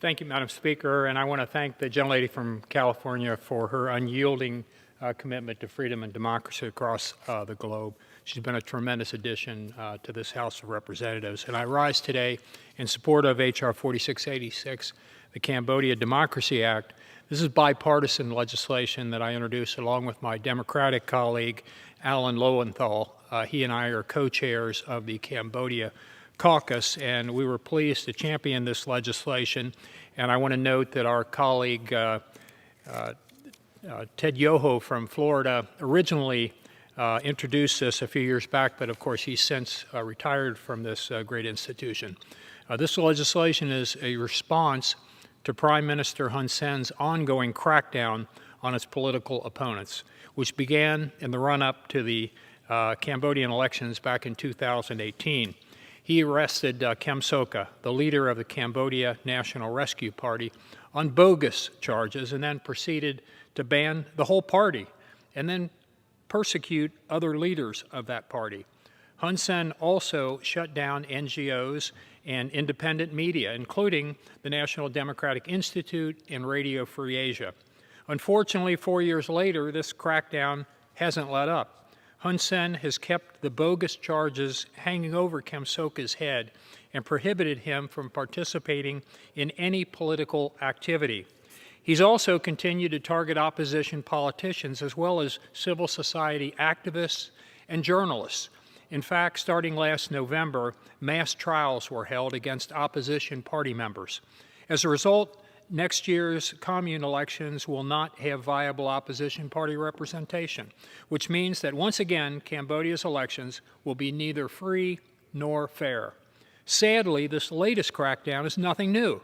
Thank you, Madam Speaker, and I want to thank the gentlelady from California for her unyielding commitment to freedom and democracy across the globe. She's been a tremendous addition to this House of Representatives, and I rise today in support of H.R. 4686, the Cambodia Democracy Act. This is bipartisan legislation that I introduced along with my Democratic colleague, Alan Lowenthal. He and I are co-chairs of the Cambodia Caucus, and we were pleased to champion this legislation. And I want to note that our colleague Ted Yoho from Florida originally introduced this a few years back, but of course he's since retired from this great institution. This legislation is a response to Prime Minister Hun Sen's ongoing crackdown on its political opponents, which began in the run-up to the Cambodian elections back in 2018. He arrested Kem Sokha, the leader of the Cambodia National Rescue Party, on bogus charges and then proceeded to ban the whole party and then persecute other leaders of that party. Hun Sen also shut down NGOs and independent media, including the National Democratic Institute and Radio Free Asia. Unfortunately, 4 years later, this crackdown hasn't let up. Hun Sen has kept the bogus charges hanging over Kem Sokha's head and prohibited him from participating in any political activity. He's also continued to target opposition politicians as well as civil society activists and journalists. In fact, starting last November, mass trials were held against opposition party members. As a result, next year's commune elections will not have viable opposition party representation, which means that once again, Cambodia's elections will be neither free nor fair. Sadly, this latest crackdown is nothing new.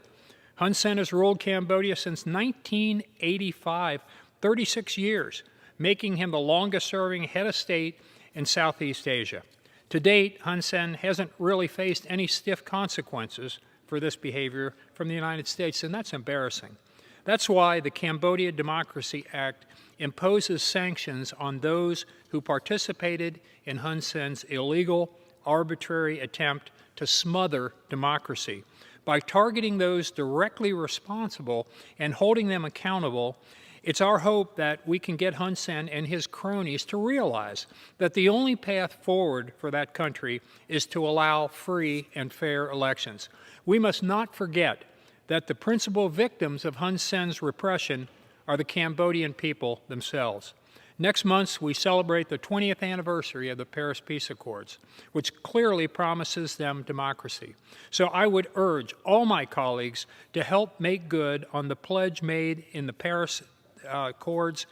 Hun Sen has ruled Cambodia since 1985, 36 years, making him the longest-serving head of state in Southeast Asia. To date, Hun Sen hasn't really faced any stiff consequences for this behavior from the United States, and that's embarrassing. That's why the Cambodia Democracy Act imposes sanctions on those who participated in Hun Sen's illegal, arbitrary attempt to smother democracy. By targeting those directly responsible and holding them accountable, it's our hope that we can get Hun Sen and his cronies to realize that the only path forward for that country is to allow free and fair elections. We must not forget that the principal victims of Hun Sen's repression are the Cambodian people themselves. Next month, we celebrate the 20th anniversary of the Paris Peace Accords, which clearly promises them democracy. So I would urge all my colleagues to help make good on the pledge made in the Paris Accords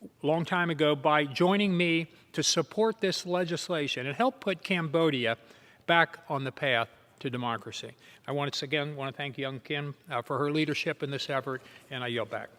a long time ago by joining me to support this legislation and help put Cambodia back on the path to democracy. I once again want to thank young Kim for her leadership in this effort, and I yield back.